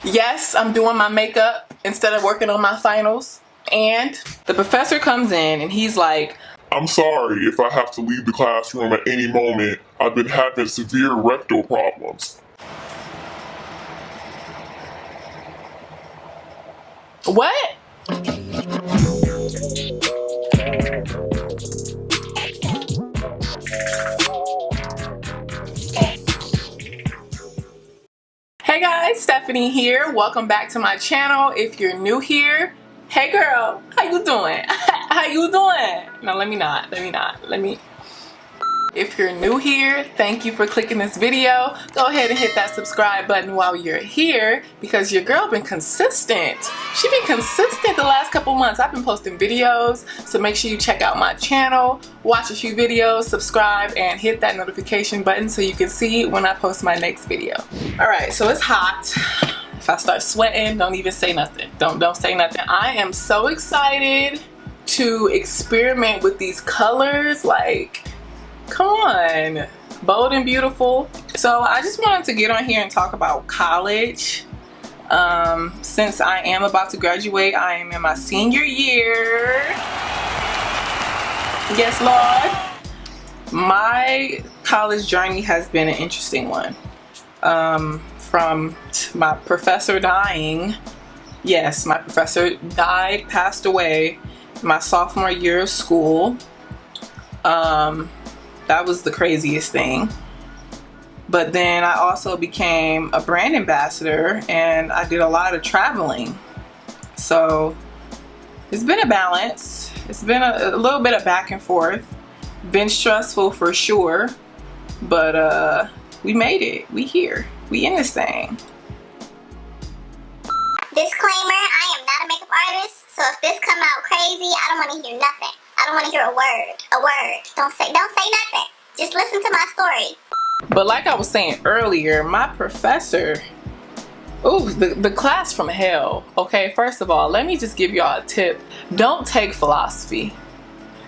Yes, I'm doing my makeup instead of working on my finals. And the professor comes in and he's like, I'm sorry if I have to leave the classroom at any moment. I've been having severe rectal problems. what? Hey guys, Stephanie here. Welcome back to my channel. If you're new here, hey girl, how you doing? How you doing? No, let me. If you're new here, thank you for clicking this video. Go ahead and hit that subscribe button while you're here because your girl been consistent. She been consistent the last couple months. I've been posting videos, so make sure you check out my channel, watch a few videos, subscribe, and hit that notification button so you can see when I post my next video. All right, so it's hot. If I start sweating, don't even say nothing. Don't say nothing. I am so excited to experiment with these colors. Like, come on, bold and beautiful. So I just wanted to get on here and talk about college. Since I am about to graduate, I am in my senior year. Yes, Lord. My college journey has been an interesting one. From my professor dying. Yes, my professor died, passed away my sophomore year of school. That was the craziest thing. But then I also became a brand ambassador and I did a lot of traveling. So it's been a balance. It's been a little bit of back and forth. Been stressful for sure. But we made it. We here. We in this thing. Disclaimer, I am not a makeup artist, so if this come out crazy, I don't want to hear nothing. I don't want to hear a word. Don't say nothing. Just listen to my story. But like I was saying earlier, my professor, the class from hell. Okay, first of all, let me just give y'all a tip. Don't take philosophy.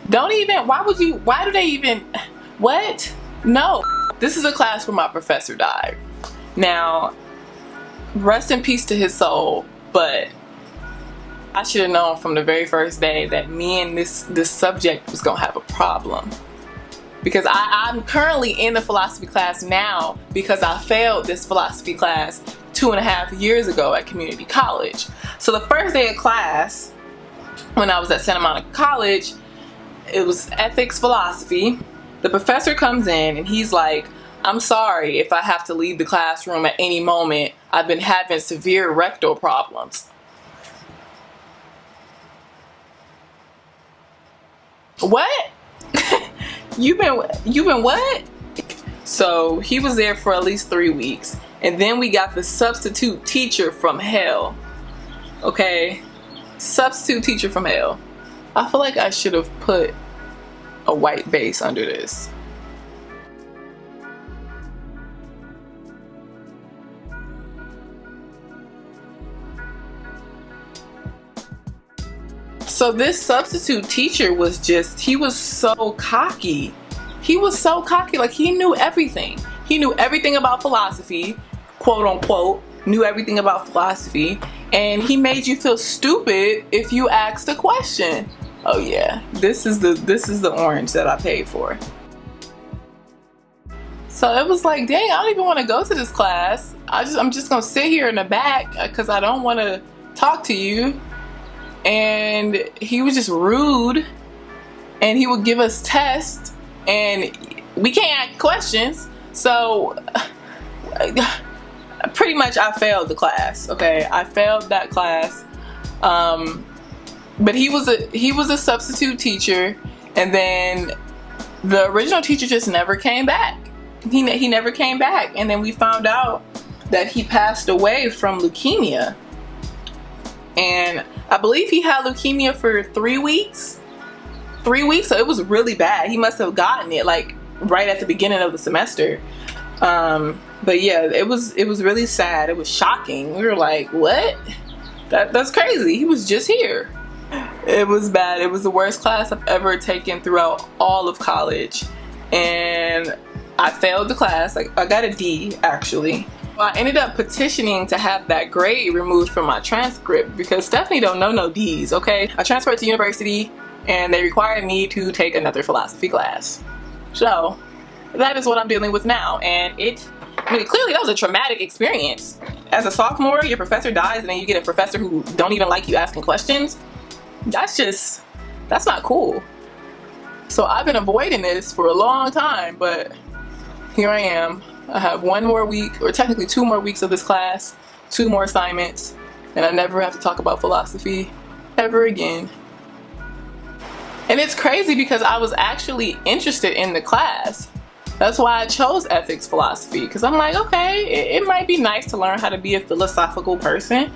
Don't even, why do they even, what? No, this is a class where my professor died. Now, rest in peace to his soul, but I should have known from the very first day that me and this subject was gonna have a problem. Because I'm currently in the philosophy class now because I failed this philosophy class 2.5 years ago at community college. So the first day of class, when I was at Santa Monica College, it was ethics philosophy. The professor comes in and he's like, I'm sorry if I have to leave the classroom at any moment. I've been having severe rectal problems. What? you been what? So he was there for at least 3 weeks. And then we got the substitute teacher from hell. Okay? Substitute teacher from hell. I feel like I should have put a white base under this. So this substitute teacher was just, he was so cocky. He was so cocky, like he knew everything. He knew everything about philosophy, quote unquote, knew everything about philosophy, and he made you feel stupid if you asked a question. Oh yeah, this is the orange that I paid for. So it was like, dang, I don't even want to go to this class. I'm just gonna sit here in the back because I don't want to talk to you. And he was just rude, and he would give us tests and we can't ask questions. So pretty much I failed the class. Okay, I failed that class. But he was a substitute teacher, and then the original teacher just never came back. He never came back, and then we found out that he passed away from leukemia. And I believe he had leukemia for 3 weeks. 3 weeks, so it was really bad. He must have gotten it like right at the beginning of the semester. But yeah, it was really sad. It was shocking. We were like, what? That's crazy. He was just here. It was bad. It was the worst class I've ever taken throughout all of college. And I failed the class. Like, I got a D actually. Well, I ended up petitioning to have that grade removed from my transcript because Stephanie don't know no D's, okay? I transferred to university and they required me to take another philosophy class. So that is what I'm dealing with now, and clearly that was a traumatic experience. As a sophomore, your professor dies and then you get a professor who don't even like you asking questions. That's not cool. So I've been avoiding this for a long time, but here I am. I have 1 more week, or technically 2 more weeks of this class, 2 more assignments, and I never have to talk about philosophy ever again. And it's crazy because I was actually interested in the class. That's why I chose ethics philosophy, because I'm like, okay, it might be nice to learn how to be a philosophical person.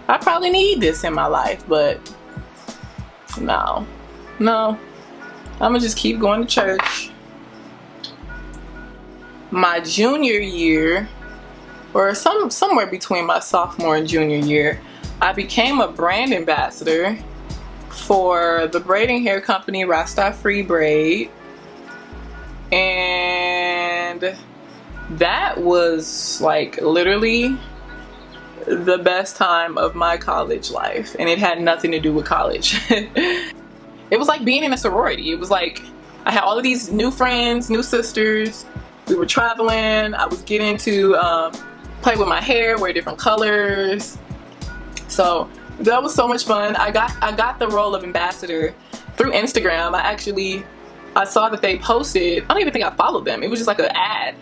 I probably need this in my life, but no. I'm gonna just keep going to church. My junior year, or somewhere between my sophomore and junior year, I became a brand ambassador for the braiding hair company Rasta Free Braid, and that was like literally the best time of my college life, and it had nothing to do with college. It was like being in a sorority. It was like I had all of these new friends, new sisters. We were traveling. I was getting to play with my hair, wear different colors. So that was so much fun. I got the role of ambassador through Instagram. I saw that they posted, I don't even think I followed them. It was just like an ad.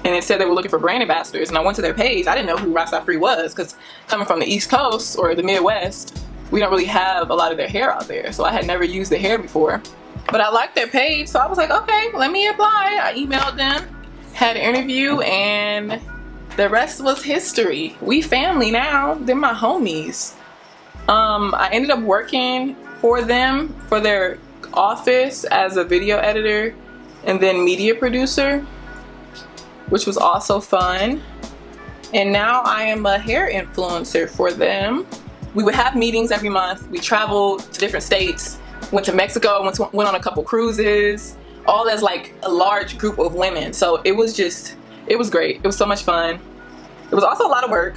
And it said they were looking for brand ambassadors. And I went to their page. I didn't know who Rasta Free was, because coming from the East Coast or the Midwest, we don't really have a lot of their hair out there. So I had never used their hair before. But I liked their page, so I was like, okay, let me apply. I emailed them, had an interview, and the rest was history. We family now. They're my homies. I ended up working for them, for their office, as a video editor and then media producer, which was also fun. And now I am a hair influencer for them. We would have meetings every month. We traveled to different states. Went to Mexico, went on a couple cruises, all as like a large group of women. So it was great. It was so much fun. It was also a lot of work.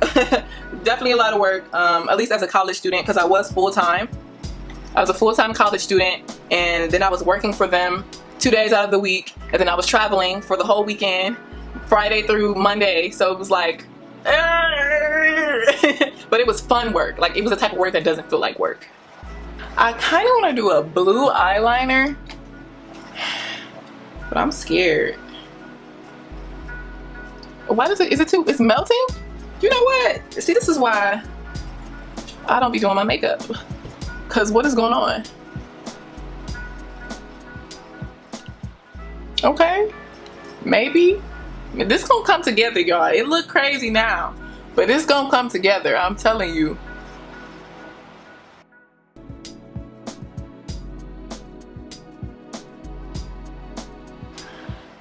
Definitely a lot of work, at least as a college student, because I was full-time. I was a full-time college student, and then I was working for them 2 days out of the week, and then I was traveling for the whole weekend, Friday through Monday. So it was like, but it was fun work. Like, it was the type of work that doesn't feel like work. I kind of want to do a blue eyeliner, but I'm scared. Why does it's melting? You know what? See, this is why I don't be doing my makeup. Cause what is going on? Okay, maybe. This gonna come together, y'all. It look crazy now, but it's gonna come together, I'm telling you.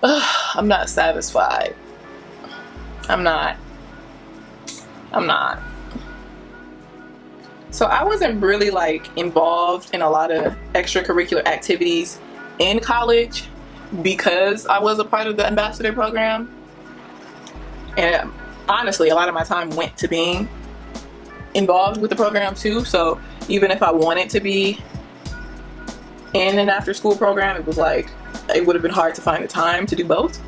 I'm not satisfied. I'm not. So I wasn't really like involved in a lot of extracurricular activities in college because I was a part of the ambassador program. And honestly, a lot of my time went to being involved with the program too. So even if I wanted to be in an after school program, it was like, it would have been hard to find the time to do both.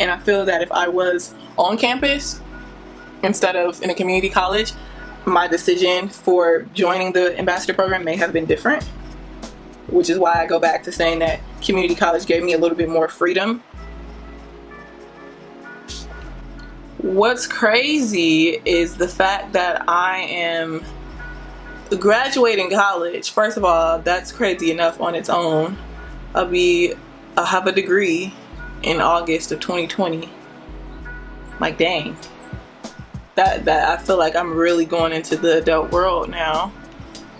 And I feel that if I was on campus instead of in a community college, my decision for joining the ambassador program may have been different, which is why I go back to saying that community college gave me a little bit more freedom. What's crazy is the fact that I am graduating college. First of all, that's crazy enough on its own. I'll have a degree in August of 2020. Like, dang. That I feel like I'm really going into the adult world now.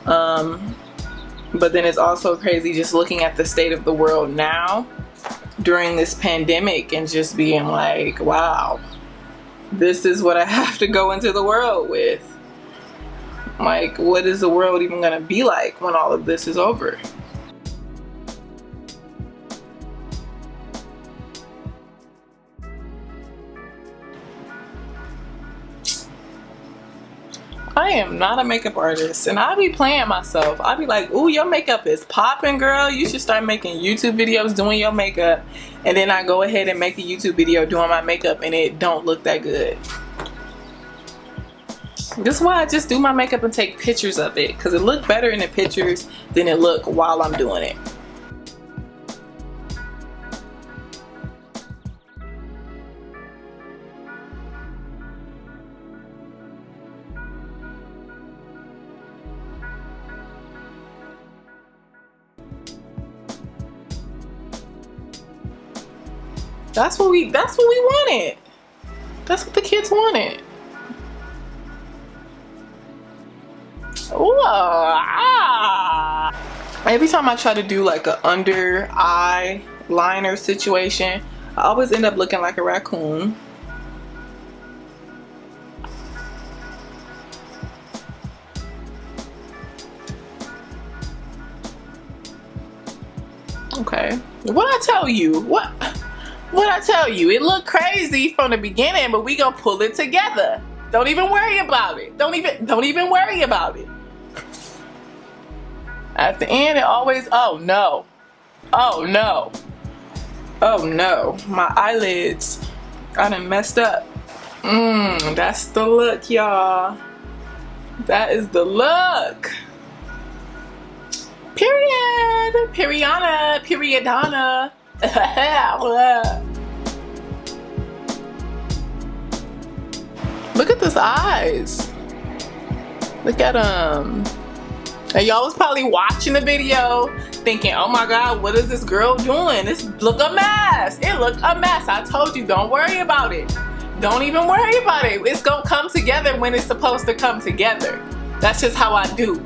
But then it's also crazy just looking at the state of the world now during this pandemic and just being like, wow, this is what I have to go into the world with. Like, what is the world even gonna be like when all of this is over? I am not a makeup artist, and I be playing myself. I be like, ooh, your makeup is popping, girl. You should start making YouTube videos doing your makeup. And then I go ahead and make a YouTube video doing my makeup, and it don't look that good. This is why I just do my makeup and take pictures of it, because it look better in the pictures than it look while I'm doing it. That's what we wanted. That's what the kids wanted. Ooh, ah. Every time I try to do like a under eye liner situation, I always end up looking like a raccoon. Okay. What I tell you? What I tell you? It looked crazy from the beginning, but we gonna pull it together. Don't even worry about it. Don't even worry about it. At the end, it always, oh no. Oh no. Oh no. My eyelids. I done messed up. That's the look, y'all. That is the look. Period. Periana. Periodana. Look at this eyes. Look at them. And y'all was probably watching the video thinking, oh my god, what is this girl doing? This look a mess. It look a mess. I told you, don't worry about it. Don't even worry about it. It's gonna come together when it's supposed to come together. That's just how I do.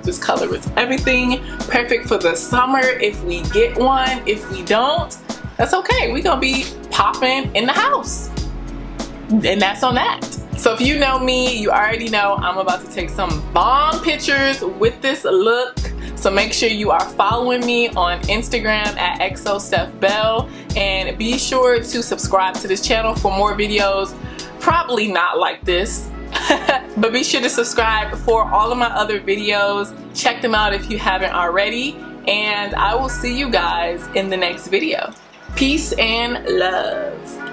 This color is everything. Perfect for the summer if we get one. If we don't, that's okay. We gonna be popping in the house. And that's on that. So if you know me, you already know I'm about to take some bomb pictures with this look. So make sure you are following me on Instagram at XOStephBell, and be sure to subscribe to this channel for more videos. Probably not like this, but be sure to subscribe for all of my other videos. Check them out if you haven't already, and I will see you guys in the next video. Peace and love.